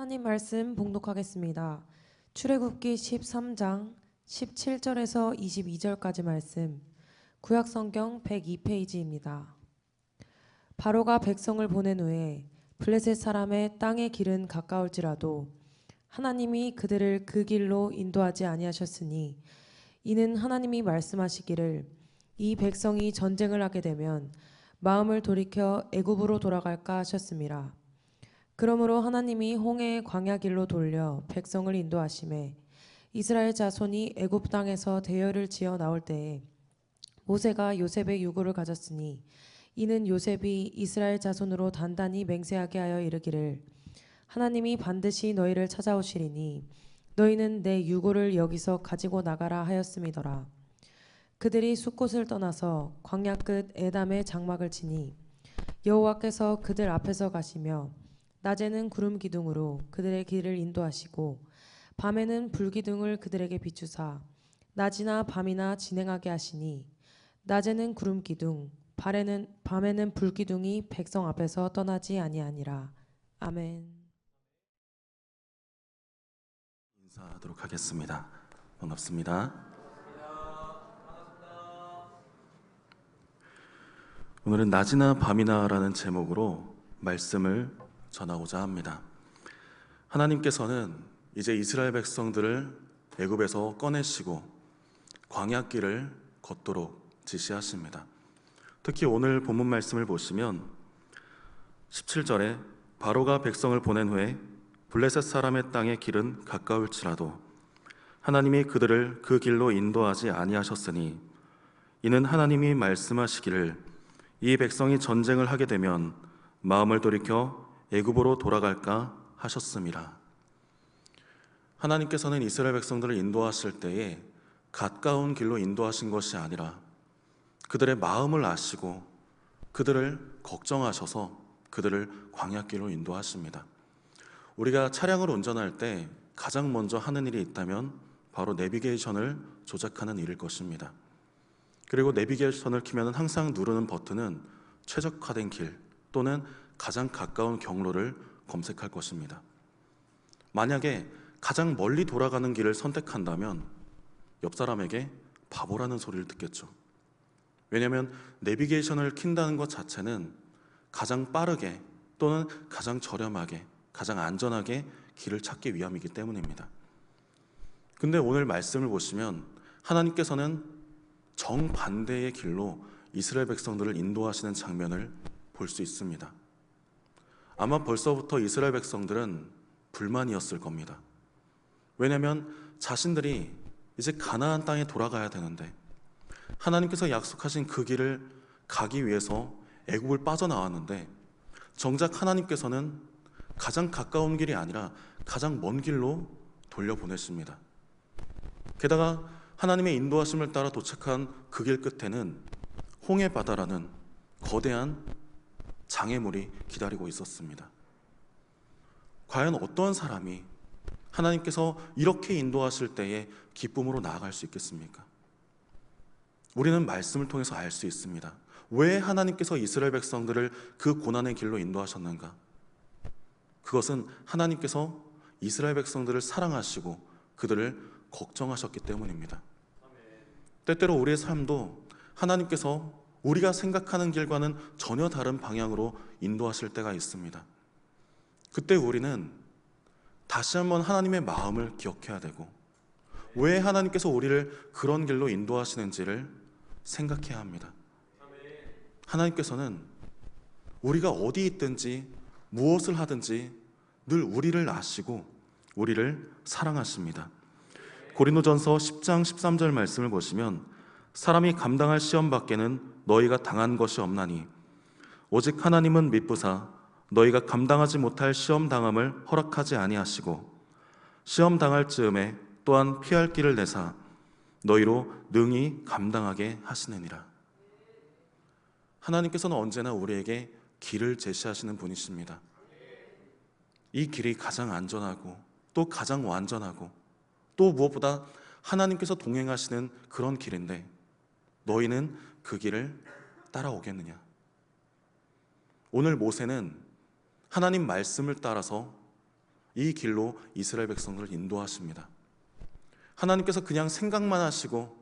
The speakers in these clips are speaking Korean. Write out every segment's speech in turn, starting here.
하나님 말씀 봉독하겠습니다. 출애굽기 13장 17절에서 22절까지 말씀, 구약성경 102페이지입니다. 바로가 백성을 보낸 후에 블레셋 사람의 땅의 길은 가까울지라도 하나님이 그들을 그 길로 인도하지 아니하셨으니 이는 하나님이 말씀하시기를 이 백성이 전쟁을 하게 되면 마음을 돌이켜 애굽으로 돌아갈까 하셨습니다. 그러므로 하나님이 홍해의 광야 길로 돌려 백성을 인도하시매 이스라엘 자손이 애굽 땅에서 대열을 지어 나올 때에 모세가 요셉의 유고를 가졌으니 이는 요셉이 이스라엘 자손으로 단단히 맹세하게 하여 이르기를 하나님이 반드시 너희를 찾아오시리니 너희는 내 유고를 여기서 가지고 나가라 하였음이더라. 그들이 숫곳을 떠나서 광야 끝 에담에 장막을 치니 여호와께서 그들 앞에서 가시며 낮에는 구름 기둥으로 그들의 길을 인도하시고 밤에는 불 기둥을 그들에게 비추사 낮이나 밤이나 진행하게 하시니 낮에는 구름 기둥 밤에는 불 기둥이 백성 앞에서 떠나지 아니하니라. 아멘. 인사하도록 하겠습니다. 반갑습니다. 오늘은 낮이나 밤이나라는 제목으로 말씀을 전하고자 합니다. 하나님께서는 이제 이스라엘 백성들을 애굽에서 꺼내시고 광야길을 걷도록 지시하십니다. 특히 오늘 본문 말씀을 보시면 17절에 바로가 백성을 보낸 후에 블레셋 사람의 땅의 길은 가까울지라도 하나님이 그들을 그 길로 인도하지 아니하셨으니 이는 하나님이 말씀하시기를 이 백성이 전쟁을 하게 되면 마음을 돌이켜 애굽으로 돌아갈까 하셨음이라. 하나님께서는 이스라엘 백성들을 인도하실 때에 가까운 길로 인도하신 것이 아니라 그들의 마음을 아시고 그들을 걱정하셔서 그들을 광야길로 인도하십니다. 우리가 차량을 운전할 때 가장 먼저 하는 일이 있다면 바로 내비게이션을 조작하는 일일 것입니다. 그리고 내비게이션을 키면 항상 누르는 버튼은 최적화된 길 또는 가장 가까운 경로를 검색할 것입니다. 만약에 가장 멀리 돌아가는 길을 선택한다면 옆 사람에게 바보라는 소리를 듣겠죠. 왜냐하면 내비게이션을 킨다는 것 자체는 가장 빠르게 또는 가장 저렴하게 가장 안전하게 길을 찾기 위함이기 때문입니다. 근데 오늘 말씀을 보시면 하나님께서는 정반대의 길로 이스라엘 백성들을 인도하시는 장면을 볼 수 있습니다. 아마 벌써부터 이스라엘 백성들은 불만이었을 겁니다. 왜냐하면 자신들이 이제 가나안 땅에 돌아가야 되는데 하나님께서 약속하신 그 길을 가기 위해서 애굽을 빠져나왔는데 정작 하나님께서는 가장 가까운 길이 아니라 가장 먼 길로 돌려보냈습니다. 게다가 하나님의 인도하심을 따라 도착한 그 길 끝에는 홍해바다라는 거대한 장애물이 기다리고 있었습니다. 과연 어떤 사람이 하나님께서 이렇게 인도하실 때에 기쁨으로 나아갈 수 있겠습니까? 우리는 말씀을 통해서 알 수 있습니다. 왜 하나님께서 이스라엘 백성들을 그 고난의 길로 인도하셨는가? 그것은 하나님께서 이스라엘 백성들을 사랑하시고 그들을 걱정하셨기 때문입니다. 때때로 우리의 삶도 하나님께서 우리가 생각하는 길과는 전혀 다른 방향으로 인도하실 때가 있습니다. 그때 우리는 다시 한번 하나님의 마음을 기억해야 되고 왜 하나님께서 우리를 그런 길로 인도하시는지를 생각해야 합니다. 하나님께서는 우리가 어디 있든지 무엇을 하든지 늘 우리를 아시고 우리를 사랑하십니다. 고린도전서 10장 13절 말씀을 보시면 사람이 감당할 시험 밖에는 너희가 당한 것이 없나니 오직 하나님은 미쁘사 너희가 감당하지 못할 시험 당함을 허락하지 아니하시고 시험 당할 즈음에 또한 피할 길을 내사 너희로 능히 감당하게 하시느니라. 하나님께서는 언제나 우리에게 길을 제시하시는 분이십니다. 이 길이 가장 안전하고 또 가장 완전하고 또 무엇보다 하나님께서 동행하시는 그런 길인데 너희는 그 길을 따라오겠느냐? 오늘 모세는 하나님 말씀을 따라서 이 길로 이스라엘 백성들을 인도하십니다. 하나님께서 그냥 생각만 하시고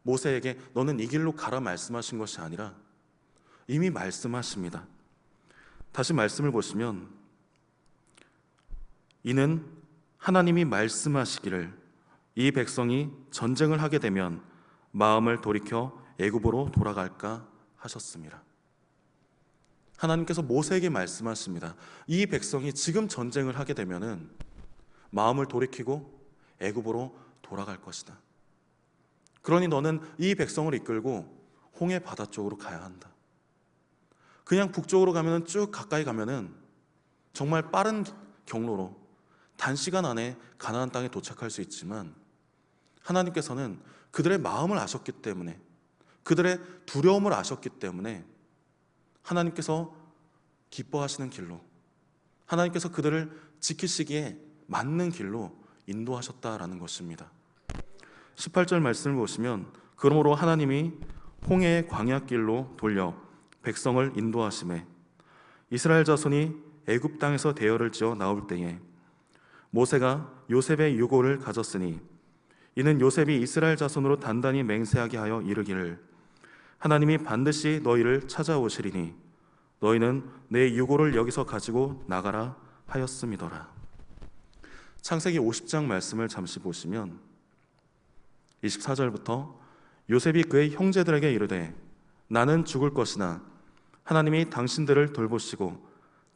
모세에게 너는 이 길로 가라 말씀하신 것이 아니라 이미 말씀하십니다. 다시 말씀을 보시면 이는 하나님이 말씀하시기를 이 백성이 전쟁을 하게 되면 마음을 돌이켜 애굽으로 돌아갈까 하셨습니다. 하나님께서 모세에게 말씀하십니다. 이 백성이 지금 전쟁을 하게 되면은 마음을 돌이키고 애굽으로 돌아갈 것이다. 그러니 너는 이 백성을 이끌고 홍해 바다 쪽으로 가야 한다. 그냥 북쪽으로 가면은 쭉 가까이 가면은 정말 빠른 경로로 단시간 안에 가나안 땅에 도착할 수 있지만 하나님께서는 그들의 마음을 아셨기 때문에, 그들의 두려움을 아셨기 때문에 하나님께서 기뻐하시는 길로, 하나님께서 그들을 지키시기에 맞는 길로 인도하셨다라는 것입니다. 18절 말씀을 보시면 그러므로 하나님이 홍해의 광야길로 돌려 백성을 인도하시매 이스라엘 자손이 애굽 땅에서 대열을 지어 나올 때에 모세가 요셉의 유고를 가졌으니 이는 요셉이 이스라엘 자손으로 단단히 맹세하게 하여 이르기를 하나님이 반드시 너희를 찾아오시리니 너희는 내 유고를 여기서 가지고 나가라 하였음이더라. 창세기 50장 말씀을 잠시 보시면 24절부터 요셉이 그의 형제들에게 이르되 나는 죽을 것이나 하나님이 당신들을 돌보시고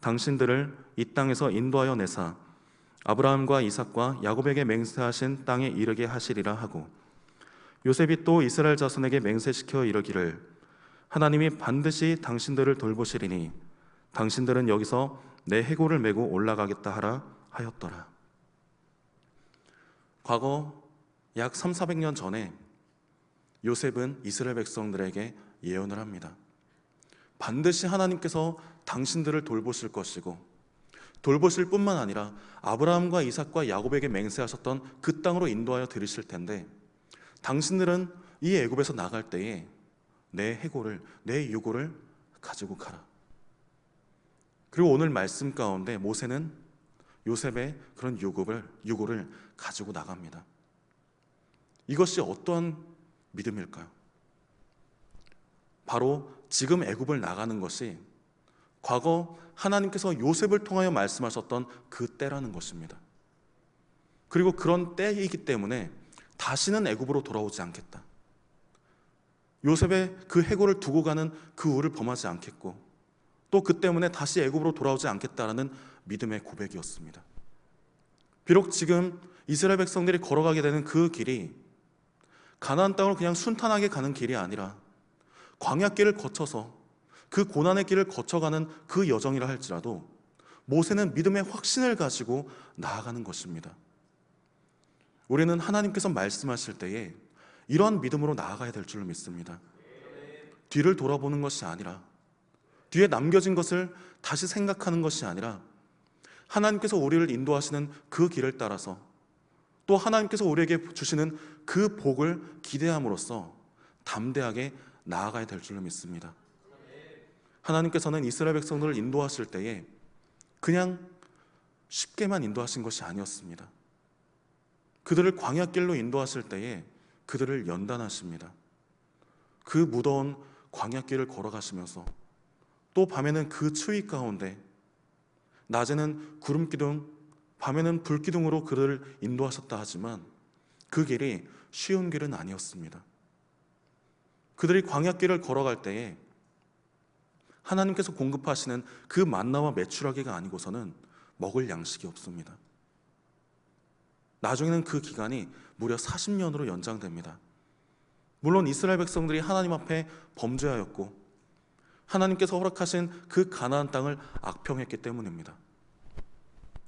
당신들을 이 땅에서 인도하여 내사 아브라함과 이삭과 야곱에게 맹세하신 땅에 이르게 하시리라 하고 요셉이 또 이스라엘 자손에게 맹세시켜 이르기를 하나님이 반드시 당신들을 돌보시리니 당신들은 여기서 내 해골을 메고 올라가겠다 하라 하였더라. 과거 약 300~400년 전에 요셉은 이스라엘 백성들에게 예언을 합니다. 반드시 하나님께서 당신들을 돌보실 것이고 돌보실 뿐만 아니라 아브라함과 이삭과 야곱에게 맹세하셨던 그 땅으로 인도하여 들이실 텐데 당신들은 이 애굽에서 나갈 때에 내 해골을, 내 유고를 가지고 가라. 그리고 오늘 말씀 가운데 모세는 요셉의 그런 유고를 가지고 나갑니다. 이것이 어떠한 믿음일까요? 바로 지금 애굽을 나가는 것이 과거 하나님께서 요셉을 통하여 말씀하셨던 그 때라는 것입니다. 그리고 그런 때이기 때문에 다시는 애굽으로 돌아오지 않겠다. 요셉의 그 해골을 두고 가는 그 우를 범하지 않겠고 또 그 때문에 다시 애굽으로 돌아오지 않겠다라는 믿음의 고백이었습니다. 비록 지금 이스라엘 백성들이 걸어가게 되는 그 길이 가나안 땅으로 그냥 순탄하게 가는 길이 아니라 광야길을 거쳐서 그 고난의 길을 거쳐가는 그 여정이라 할지라도 모세는 믿음의 확신을 가지고 나아가는 것입니다. 우리는 하나님께서 말씀하실 때에 이러한 믿음으로 나아가야 될 줄로 믿습니다. 뒤를 돌아보는 것이 아니라 뒤에 남겨진 것을 다시 생각하는 것이 아니라 하나님께서 우리를 인도하시는 그 길을 따라서 또 하나님께서 우리에게 주시는 그 복을 기대함으로써 담대하게 나아가야 될 줄로 믿습니다. 하나님께서는 이스라엘 백성들을 인도하실 때에 그냥 쉽게만 인도하신 것이 아니었습니다. 그들을 광야길로 인도하실 때에 그들을 연단하십니다. 그 무더운 광야길을 걸어가시면서 또 밤에는 그 추위 가운데 낮에는 구름기둥, 밤에는 불기둥으로 그들을 인도하셨다 하지만 그 길이 쉬운 길은 아니었습니다. 그들이 광야길을 걸어갈 때에 하나님께서 공급하시는 그 만나와 메추라기가 아니고서는 먹을 양식이 없습니다. 나중에는 그 기간이 무려 40년으로 연장됩니다. 물론 이스라엘 백성들이 하나님 앞에 범죄하였고 하나님께서 허락하신 그 가나안 땅을 악평했기 때문입니다.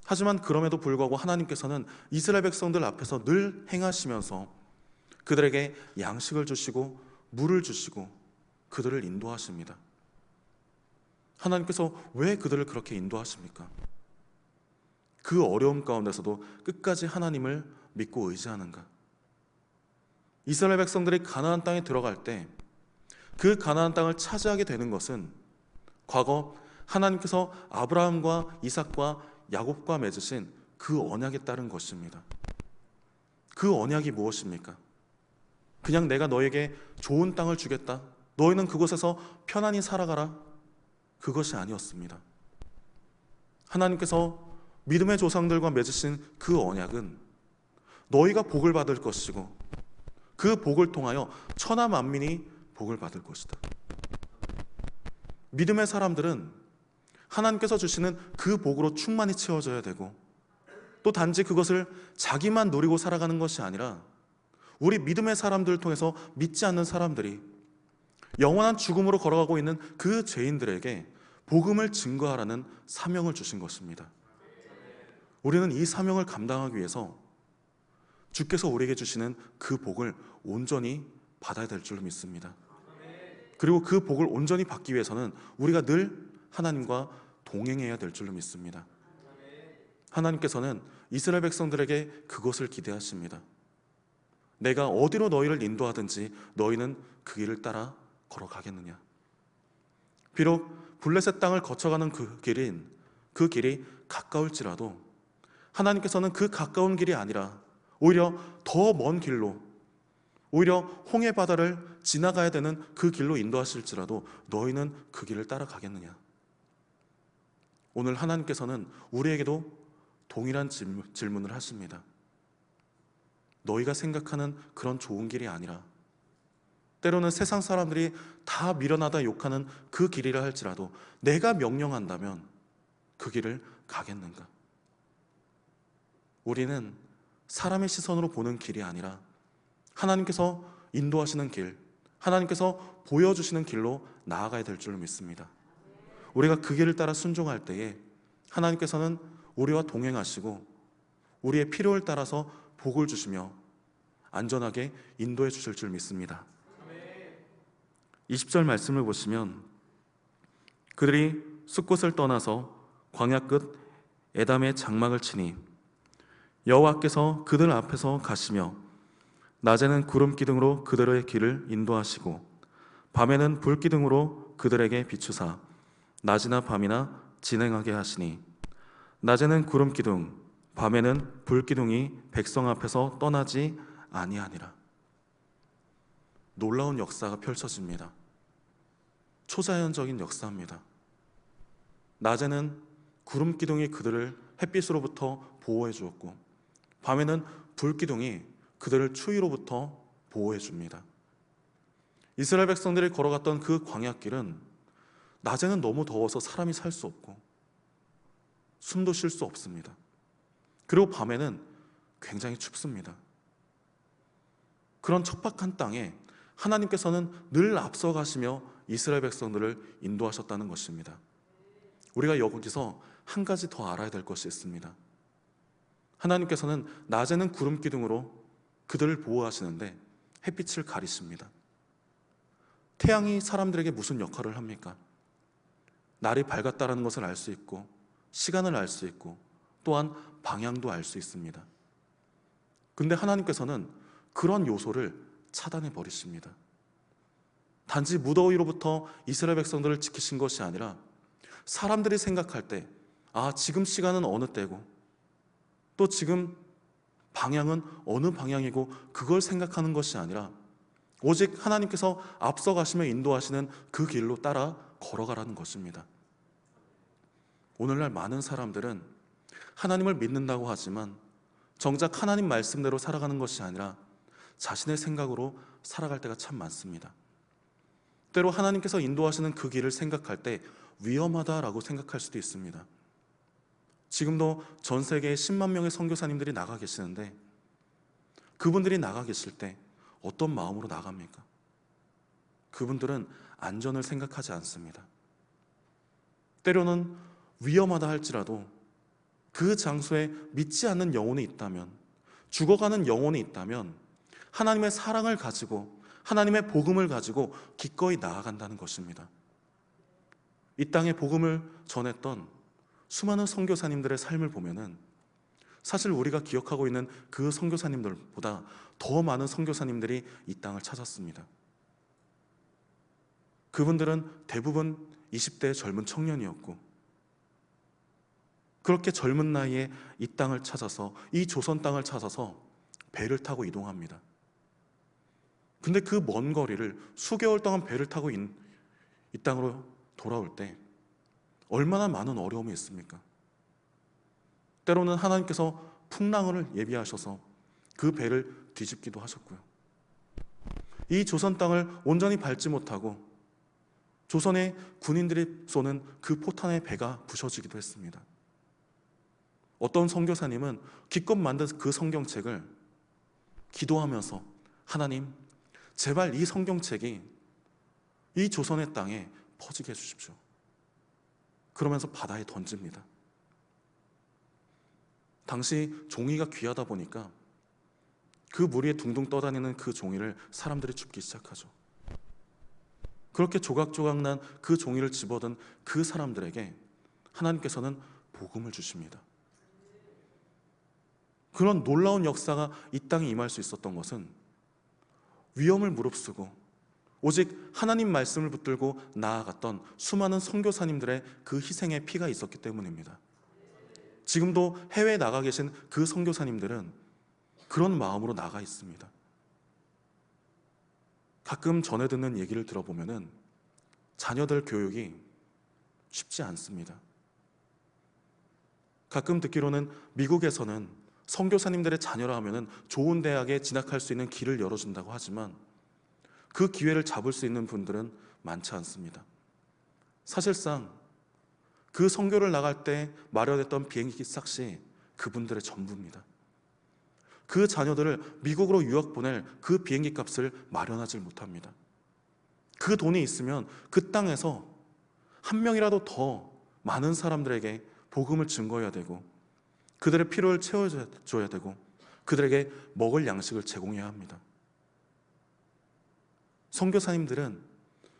하지만 그럼에도 불구하고 하나님께서는 이스라엘 백성들 앞에서 늘 행하시면서 그들에게 양식을 주시고 물을 주시고 그들을 인도하십니다. 하나님께서 왜 그들을 그렇게 인도하십니까? 그 어려움 가운데서도 끝까지 하나님을 믿고 의지하는가? 이스라엘 백성들이 가나안 땅에 들어갈 때 그 가나안 땅을 차지하게 되는 것은 과거 하나님께서 아브라함과 이삭과 야곱과 맺으신 그 언약에 따른 것입니다. 그 언약이 무엇입니까? 그냥 내가 너에게 좋은 땅을 주겠다, 너희는 그곳에서 편안히 살아가라, 그것이 아니었습니다. 하나님께서 믿음의 조상들과 맺으신 그 언약은 너희가 복을 받을 것이고 그 복을 통하여 천하 만민이 복을 받을 것이다. 믿음의 사람들은 하나님께서 주시는 그 복으로 충만히 채워져야 되고, 또 단지 그것을 자기만 누리고 살아가는 것이 아니라 우리 믿음의 사람들을 통해서 믿지 않는 사람들이 영원한 죽음으로 걸어가고 있는 그 죄인들에게 복음을 증거하라는 사명을 주신 것입니다. 우리는 이 사명을 감당하기 위해서 주께서 우리에게 주시는 그 복을 온전히 받아야 될 줄로 믿습니다. 그리고 그 복을 온전히 받기 위해서는 우리가 늘 하나님과 동행해야 될 줄로 믿습니다. 하나님께서는 이스라엘 백성들에게 그것을 기대하십니다. 내가 어디로 너희를 인도하든지 너희는 그 길을 따라 걸어가겠느냐. 비록 블레셋 땅을 거쳐가는 그 길이 가까울지라도 하나님께서는 그 가까운 길이 아니라 오히려 더 먼 길로, 오히려 홍해 바다를 지나가야 되는 그 길로 인도하실지라도 너희는 그 길을 따라가겠느냐. 오늘 하나님께서는 우리에게도 동일한 질문을 하십니다. 너희가 생각하는 그런 좋은 길이 아니라 때로는 세상 사람들이 다 미련하다 욕하는 그 길이라 할지라도 내가 명령한다면 그 길을 가겠는가? 우리는 사람의 시선으로 보는 길이 아니라 하나님께서 인도하시는 길, 하나님께서 보여주시는 길로 나아가야 될 줄로 믿습니다. 우리가 그 길을 따라 순종할 때에 하나님께서는 우리와 동행하시고 우리의 필요를 따라서 복을 주시며 안전하게 인도해 주실 줄 믿습니다. 20절 말씀을 보시면 그들이 숫곳을 떠나서 광야 끝 에담의 장막을 치니 여호와께서 그들 앞에서 가시며 낮에는 구름 기둥으로 그들의 길을 인도하시고 밤에는 불 기둥으로 그들에게 비추사 낮이나 밤이나 진행하게 하시니 낮에는 구름 기둥 밤에는 불 기둥이 백성 앞에서 떠나지 아니하니라. 놀라운 역사가 펼쳐집니다. 초자연적인 역사입니다. 낮에는 구름 기둥이 그들을 햇빛으로부터 보호해 주었고 밤에는 불 기둥이 그들을 추위로부터 보호해 줍니다. 이스라엘 백성들이 걸어갔던 그 광야길은 낮에는 너무 더워서 사람이 살 수 없고 숨도 쉴 수 없습니다. 그리고 밤에는 굉장히 춥습니다. 그런 척박한 땅에 하나님께서는 늘 앞서가시며 이스라엘 백성들을 인도하셨다는 것입니다. 우리가 여기서 한 가지 더 알아야 될 것이 있습니다. 하나님께서는 낮에는 구름 기둥으로 그들을 보호하시는데 햇빛을 가리십니다. 태양이 사람들에게 무슨 역할을 합니까? 날이 밝았다는 것을 알 수 있고 시간을 알 수 있고 또한 방향도 알 수 있습니다. 근데 하나님께서는 그런 요소를 차단해 버리십니다. 단지 무더위로부터 이스라엘 백성들을 지키신 것이 아니라 사람들이 생각할 때 지금 시간은 어느 때고 또 지금 방향은 어느 방향이고 그걸 생각하는 것이 아니라 오직 하나님께서 앞서가시며 인도하시는 그 길로 따라 걸어가라는 것입니다. 오늘날 많은 사람들은 하나님을 믿는다고 하지만 정작 하나님 말씀대로 살아가는 것이 아니라 자신의 생각으로 살아갈 때가 참 많습니다. 때로 하나님께서 인도하시는 그 길을 생각할 때 위험하다라고 생각할 수도 있습니다. 지금도 전 세계에 10만 명의 선교사님들이 나가 계시는데 그분들이 나가 계실 때 어떤 마음으로 나갑니까? 그분들은 안전을 생각하지 않습니다. 때로는 위험하다 할지라도 그 장소에 믿지 않는 영혼이 있다면, 죽어가는 영혼이 있다면 하나님의 사랑을 가지고 하나님의 복음을 가지고 기꺼이 나아간다는 것입니다. 이 땅에 복음을 전했던 수많은 선교사님들의 삶을 보면은 사실 우리가 기억하고 있는 그 선교사님들보다 더 많은 선교사님들이 이 땅을 찾았습니다. 그분들은 대부분 20대의 젊은 청년이었고 그렇게 젊은 나이에 이 땅을 찾아서, 이 조선 땅을 찾아서 배를 타고 이동합니다. 근데 그 먼 거리를 수개월 동안 배를 타고 이 땅으로 돌아올 때 얼마나 많은 어려움이 있습니까? 때로는 하나님께서 풍랑을 예비하셔서 그 배를 뒤집기도 하셨고요. 이 조선 땅을 온전히 밟지 못하고 조선의 군인들이 쏘는 그 포탄에 배가 부셔지기도 했습니다. 어떤 선교사님은 기껏 만든 그 성경책을 기도하면서, 하나님, 제발 이 성경책이 이 조선의 땅에 퍼지게 해주십시오. 그러면서 바다에 던집니다. 당시 종이가 귀하다 보니까 그 물 위에 둥둥 떠다니는 그 종이를 사람들이 줍기 시작하죠. 그렇게 조각조각 난 그 종이를 집어든 그 사람들에게 하나님께서는 복음을 주십니다. 그런 놀라운 역사가 이 땅에 임할 수 있었던 것은 위험을 무릅쓰고 오직 하나님 말씀을 붙들고 나아갔던 수많은 선교사님들의 그 희생의 피가 있었기 때문입니다. 지금도 해외에 나가 계신 그 선교사님들은 그런 마음으로 나가 있습니다. 가끔 전해 듣는 얘기를 들어보면은 자녀들 교육이 쉽지 않습니다. 가끔 듣기로는 미국에서는 선교사님들의 자녀라 하면은 좋은 대학에 진학할 수 있는 길을 열어준다고 하지만 그 기회를 잡을 수 있는 분들은 많지 않습니다. 사실상 그 선교를 나갈 때 마련했던 비행기 싹시 그분들의 전부입니다. 그 자녀들을 미국으로 유학 보낼 그 비행기 값을 마련하지 못합니다. 그 돈이 있으면 그 땅에서 한 명이라도 더 많은 사람들에게 복음을 증거해야 되고 그들의 필요를 채워줘야 되고 그들에게 먹을 양식을 제공해야 합니다. 선교사님들은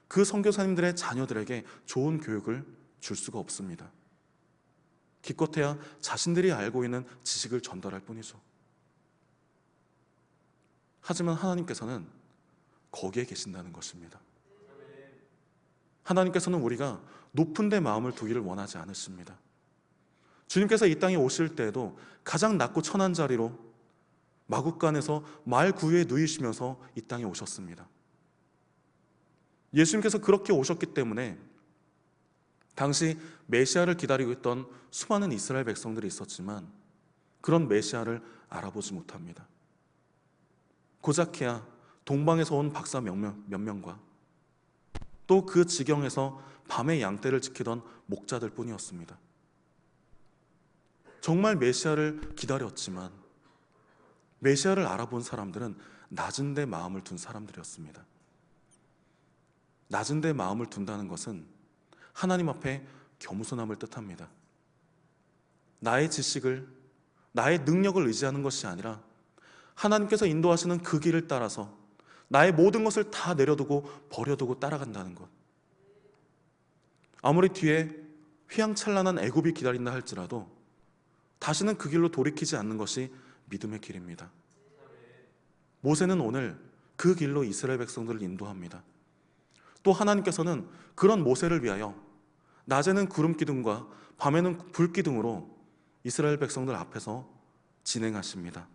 그 선교사님들의 자녀들에게 좋은 교육을 줄 수가 없습니다. 기껏해야 자신들이 알고 있는 지식을 전달할 뿐이죠. 하지만 하나님께서는 거기에 계신다는 것입니다. 하나님께서는 우리가 높은 데 마음을 두기를 원하지 않으십니다. 주님께서 이 땅에 오실 때에도 가장 낮고 천한 자리로 마국간에서 말 구유에 누이시면서 이 땅에 오셨습니다. 예수님께서 그렇게 오셨기 때문에 당시 메시아를 기다리고 있던 수많은 이스라엘 백성들이 있었지만 그런 메시아를 알아보지 못합니다. 고작해야 동방에서 온 박사 몇 명과 또 그 지경에서 밤에 양떼를 지키던 목자들 뿐이었습니다. 정말 메시아를 기다렸지만 메시아를 알아본 사람들은 낮은 데 마음을 둔 사람들이었습니다. 낮은 데 마음을 둔다는 것은 하나님 앞에 겸손함을 뜻합니다. 나의 지식을, 나의 능력을 의지하는 것이 아니라 하나님께서 인도하시는 그 길을 따라서 나의 모든 것을 다 내려두고 버려두고 따라간다는 것. 아무리 뒤에 휘황찬란한 애굽이 기다린다 할지라도 다시는 그 길로 돌이키지 않는 것이 믿음의 길입니다. 모세는 오늘 그 길로 이스라엘 백성들을 인도합니다. 또 하나님께서는 그런 모세를 위하여 낮에는 구름 기둥과 밤에는 불 기둥으로 이스라엘 백성들 앞에서 진행하십니다.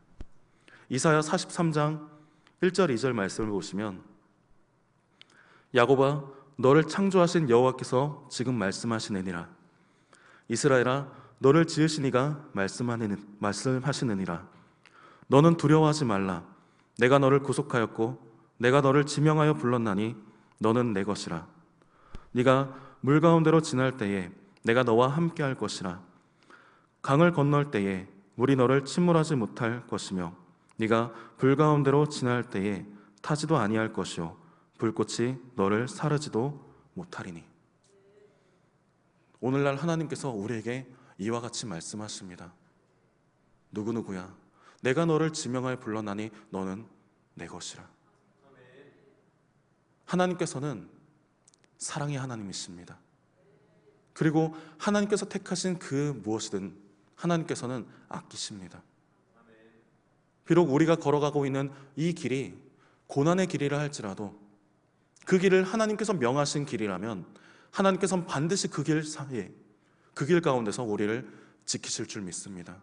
이사야 43장 1절 2절 말씀을 보시면 야곱아 너를 창조하신 여호와께서 지금 말씀하시느니라. 이스라엘아 너를 지으신 이가 말씀하시느니라. 너는 두려워하지 말라. 내가 너를 구속하였고 내가 너를 지명하여 불렀나니 너는 내 것이라. 네가 물 가운데로 지날 때에 내가 너와 함께 할 것이라. 강을 건널 때에 물이 너를 침몰하지 못할 것이며 네가 불 가운데로 지날 때에 타지도 아니할 것이요 불꽃이 너를 사르지도 못하리니. 오늘날 하나님께서 우리에게 이와 같이 말씀하십니다. 누구누구야 내가 너를 지명하여 불렀나니 너는 내 것이라. 하나님께서는 사랑의 하나님이십니다. 그리고 하나님께서 택하신 그 무엇이든 하나님께서는 아끼십니다. 비록 우리가 걸어가고 있는 이 길이 고난의 길이라 할지라도 그 길을 하나님께서 명하신 길이라면 하나님께서는 반드시 그 길 사이에 그 길 가운데서 우리를 지키실 줄 믿습니다.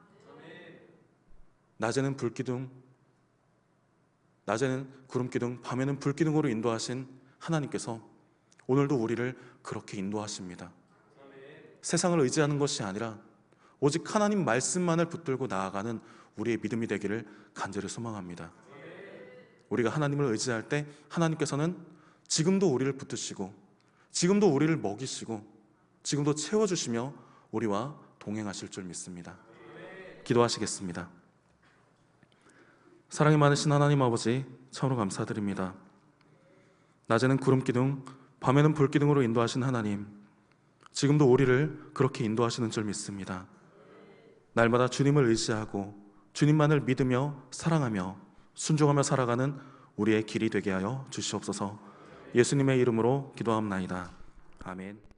낮에는 구름기둥, 밤에는 불기둥으로 인도하신 하나님께서 오늘도 우리를 그렇게 인도하십니다. 세상을 의지하는 것이 아니라 오직 하나님 말씀만을 붙들고 나아가는 우리의 믿음이 되기를 간절히 소망합니다. 우리가 하나님을 의지할 때 하나님께서는 지금도 우리를 붙드시고 지금도 우리를 먹이시고 지금도 채워주시며 우리와 동행하실 줄 믿습니다. 기도하시겠습니다. 사랑이 많으신 하나님 아버지, 참으로 감사드립니다. 낮에는 구름기둥, 밤에는 불기둥으로 인도하신 하나님, 지금도 우리를 그렇게 인도하시는 줄 믿습니다. 날마다 주님을 의지하고 주님만을 믿으며 사랑하며 순종하며 살아가는 우리의 길이 되게 하여 주시옵소서. 예수님의 이름으로 기도합나이다. 아멘.